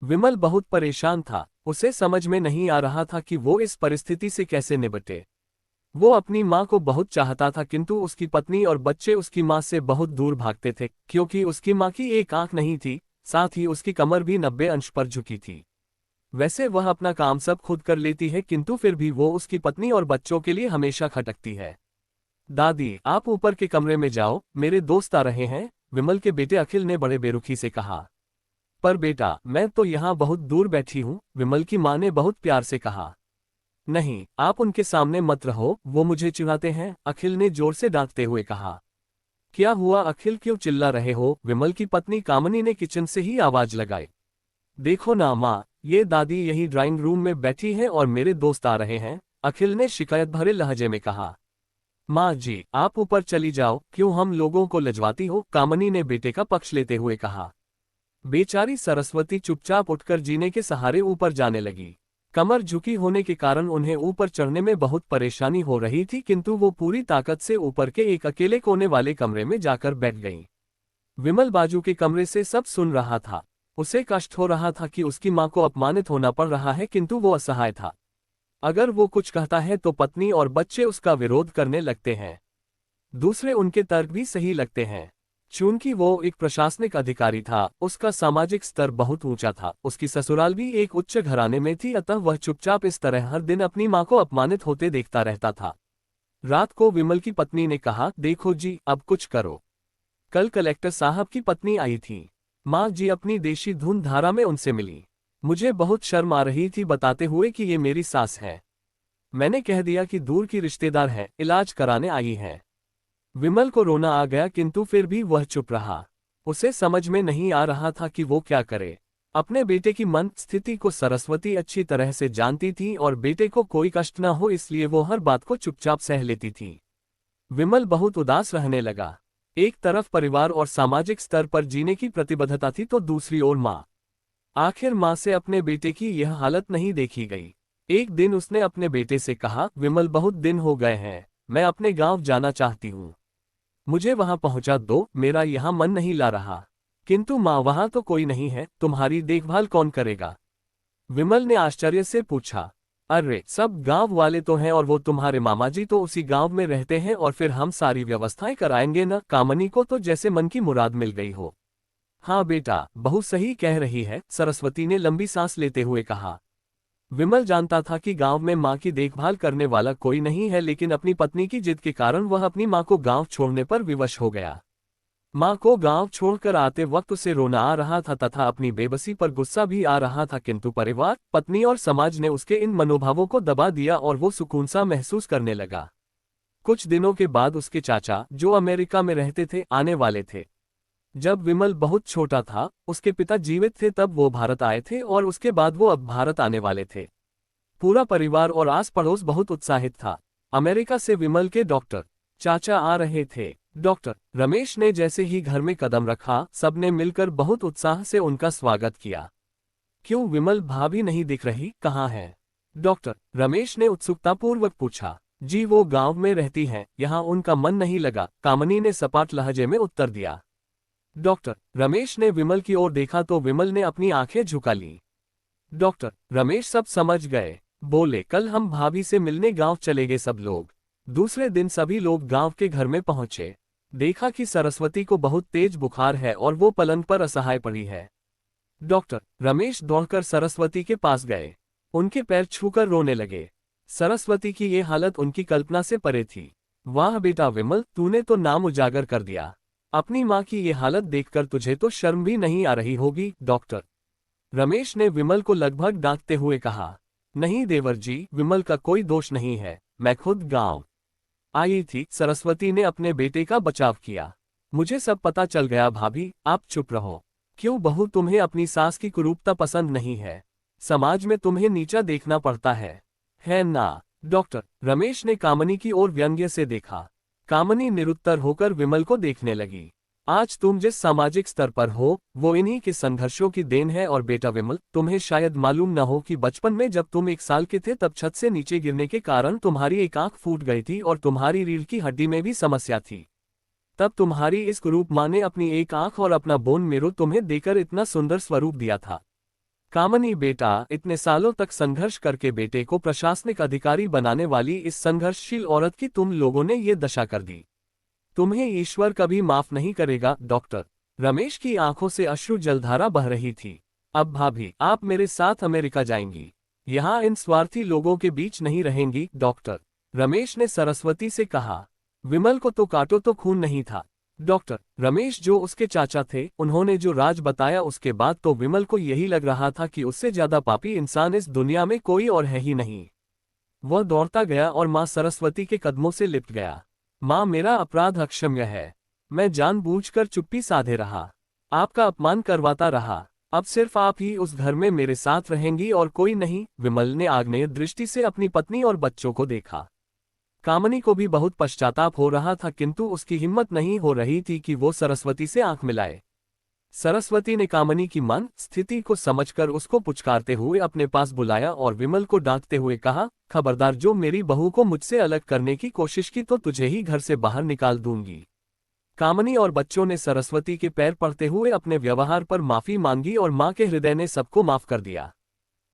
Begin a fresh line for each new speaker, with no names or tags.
विमल बहुत परेशान था। उसे समझ में नहीं आ रहा था कि वो इस परिस्थिति से कैसे निपटे। वो अपनी माँ को बहुत चाहता था, किंतु उसकी पत्नी और बच्चे उसकी माँ से बहुत दूर भागते थे, क्योंकि उसकी माँ की एक आंख नहीं थी, साथ ही उसकी कमर भी 90 अंश पर झुकी थी। वैसे वह अपना काम सब खुद कर लेती है, किंतु फिर भी वो उसकी पत्नी और बच्चों के लिए हमेशा खटकती है। दादी, आप ऊपर के कमरे में जाओ, मेरे दोस्त आ रहे हैं, विमल के बेटे अखिल ने बड़े बेरुखी से कहा। पर बेटा, मैं तो यहाँ बहुत दूर बैठी हूँ, विमल की माँ ने बहुत प्यार से कहा। नहीं, आप उनके सामने मत रहो, वो मुझे चिढ़ाते हैं, अखिल ने जोर से डांटते हुए कहा। क्या हुआ अखिल, क्यों चिल्ला रहे हो? विमल की पत्नी कामनी ने किचन से ही आवाज लगाई। देखो ना माँ, ये दादी यही ड्राइंग रूम में बैठी हैं और मेरे दोस्त आ रहे हैं, अखिल ने शिकायत भरे लहजे में कहा। माँ जी, आप ऊपर चली जाओ, क्यों हम लोगों को लजवाती हो? कामनी ने बेटे का पक्ष लेते हुए कहा। बेचारी सरस्वती चुपचाप उठकर जीने के सहारे ऊपर जाने लगी। कमर झुकी होने के कारण उन्हें ऊपर चढ़ने में बहुत परेशानी हो रही थी, किंतु वो पूरी ताकत से ऊपर के एक अकेले कोने वाले कमरे में जाकर बैठ गईं। विमल बाजू के कमरे से सब सुन रहा था। उसे कष्ट हो रहा था कि उसकी मां को अपमानित होना पड़ रहा है, किंतु वो असहाय था। अगर वो कुछ कहता है तो पत्नी और बच्चे उसका विरोध करने लगते हैं। दूसरे उनके तर्क भी सही लगते हैं। चूंकि वो एक प्रशासनिक अधिकारी था, उसका सामाजिक स्तर बहुत ऊंचा था, उसकी ससुराल भी एक उच्च घराने में थी, अतः वह चुपचाप इस तरह हर दिन अपनी मां को अपमानित होते देखता रहता था। रात को विमल की पत्नी ने कहा, देखो जी, अब कुछ करो। कल कलेक्टर साहब की पत्नी आई थी। माँ जी अपनी देशी धुन धारा में उनसे मिली। मुझे बहुत शर्म आ रही थी बताते हुए कि ये मेरी सास है। मैंने कह दिया कि दूर की रिश्तेदार है, इलाज कराने आई है। विमल को रोना आ गया, किंतु फिर भी वह चुप रहा। उसे समझ में नहीं आ रहा था कि वो क्या करे। अपने बेटे की मन स्थिति को सरस्वती अच्छी तरह से जानती थी और बेटे को कोई कष्ट न हो इसलिए वो हर बात को चुपचाप सह लेती थी। विमल बहुत उदास रहने लगा। एक तरफ परिवार और सामाजिक स्तर पर जीने की प्रतिबद्धता थी, तो दूसरी ओर माँ। आखिर माँ से अपने बेटे की यह हालत नहीं देखी गई। एक दिन उसने अपने बेटे से कहा, विमल बहुत दिन हो गए हैं, मैं अपने गांव जाना चाहती हूँ। मुझे वहां पहुंचा दो, मेरा यहाँ मन नहीं ला रहा। किंतु माँ, वहां तो कोई नहीं है, तुम्हारी देखभाल कौन करेगा? विमल ने आश्चर्य से पूछा। अरे, सब गांव वाले तो हैं और वो तुम्हारे मामा जी तो उसी गांव में रहते हैं और फिर हम सारी व्यवस्थाएं कराएंगे न। कामनी को तो जैसे मन की मुराद मिल गई हो। हाँ बेटा, बहू सही कह रही है, सरस्वती ने लंबी सांस लेते हुए कहा। विमल जानता था कि गांव में मां की देखभाल करने वाला कोई नहीं है, लेकिन अपनी पत्नी की जिद के कारण वह अपनी मां को गांव छोड़ने पर विवश हो गया। मां को गांव छोड़कर आते वक्त उसे रोना आ रहा था तथा अपनी बेबसी पर गुस्सा भी आ रहा था, किंतु परिवार, पत्नी और समाज ने उसके इन मनोभावों को दबा दिया और वो सुकून सा महसूस करने लगा। कुछ दिनों के बाद उसके चाचा, जो अमेरिका में रहते थे, आने वाले थे। जब विमल बहुत छोटा था, उसके पिता जीवित थे तब वो भारत आए थे और उसके बाद वो अब भारत आने वाले थे। पूरा परिवार और आस पड़ोस बहुत उत्साहित था। अमेरिका से विमल के डॉक्टर चाचा आ रहे थे। डॉक्टर रमेश ने जैसे ही घर में कदम रखा, सबने मिलकर बहुत उत्साह से उनका स्वागत किया। क्यों विमल भाभी नहीं दिख रही, कहाँ है? डॉक्टर रमेश ने उत्सुकतापूर्वक पूछा। जी, वो गांव में रहती हैं, यहाँ उनका मन नहीं लगा, कामनी ने सपाट लहजे में उत्तर दिया। डॉक्टर रमेश ने विमल की ओर देखा तो विमल ने अपनी आंखें झुका ली। डॉक्टर रमेश सब समझ गए। बोले, कल हम भाभी से मिलने गांव चले गए सब लोग। दूसरे दिन सभी लोग गांव के घर में पहुंचे। देखा कि सरस्वती को बहुत तेज बुखार है और वो पलंग पर असहाय पड़ी है। डॉक्टर रमेश दौड़कर सरस्वती के पास गए। उनके पैर छूकर रोने लगे। सरस्वती की ये हालत उनकी कल्पना से परे थी। वाह बेटा विमल, तूने तो नाम उजागर कर दिया। अपनी माँ की ये हालत देखकर तुझे तो शर्म भी नहीं आ रही होगी। डॉक्टर रमेश ने विमल को लगभग डांटते हुए कहा। नहीं देवर जी, विमल का कोई दोष नहीं है, मैं खुद गांव आई थी। सरस्वती ने अपने बेटे का बचाव किया। मुझे सब पता चल गया भाभी, आप चुप रहो। क्यों बहू, तुम्हें अपनी सास की कुरूपता पसंद नहीं है? समाज में तुम्हें नीचा देखना पड़ता है ना? डॉक्टर रमेश ने कामनी की ओर व्यंग्य से देखा। कामनी निरुत्तर होकर विमल को देखने लगी। आज तुम जिस सामाजिक स्तर पर हो, वो इन्हीं के संघर्षों की देन है। और बेटा विमल, तुम्हें शायद मालूम न हो कि बचपन में जब तुम 1 साल के थे तब छत से नीचे गिरने के कारण तुम्हारी एक आंख फूट गई थी और तुम्हारी रीढ़ की हड्डी में भी समस्या थी। तब तुम्हारी इस कुरूप माँ ने अपनी एक आंख और अपना बोन मेरो तुम्हें देकर इतना सुंदर स्वरूप दिया था। कामनी बेटा, इतने सालों तक संघर्ष करके बेटे को प्रशासनिक अधिकारी बनाने वाली इस संघर्षशील औरत की तुम लोगों ने ये दशा कर दी। तुम्हें ईश्वर कभी माफ नहीं करेगा। डॉक्टर रमेश की आंखों से अश्रु जलधारा बह रही थी। अब भाभी, आप मेरे साथ अमेरिका जाएंगी, यहाँ इन स्वार्थी लोगों के बीच नहीं रहेंगी। डॉक्टर रमेश ने सरस्वती से कहा, विमल को तो काटो तो खून नहीं था। डॉक्टर रमेश जो उसके चाचा थे, उन्होंने जो राज बताया उसके बाद तो विमल को यही लग रहा था कि उससे ज्यादा पापी इंसान इस दुनिया में कोई और है ही नहीं। वह दौड़ता गया और मां सरस्वती के कदमों से लिपट गया। मां, मेरा अपराध अक्षम्य है। मैं जानबूझकर चुप्पी साधे रहा, आपका अपमान करवाता रहा। अब सिर्फ आप ही उस घर में मेरे साथ रहेंगी और कोई नहीं। विमल ने आग्नेय दृष्टि से अपनी पत्नी और बच्चों को देखा। कामनी को भी बहुत पश्चाताप हो रहा था, किंतु उसकी हिम्मत नहीं हो रही थी कि वो सरस्वती से आंख मिलाए। सरस्वती ने कामनी की मन स्थिति को समझकर उसको पुचकारते हुए अपने पास बुलाया और विमल को डांटते हुए कहा, खबरदार, जो मेरी बहू को मुझसे अलग करने की कोशिश की तो तुझे ही घर से बाहर निकाल दूंगी। कामनी और बच्चों ने सरस्वती के पैर पड़ते हुए अपने व्यवहार पर माफी मांगी और मां के हृदय ने सबको माफ कर दिया।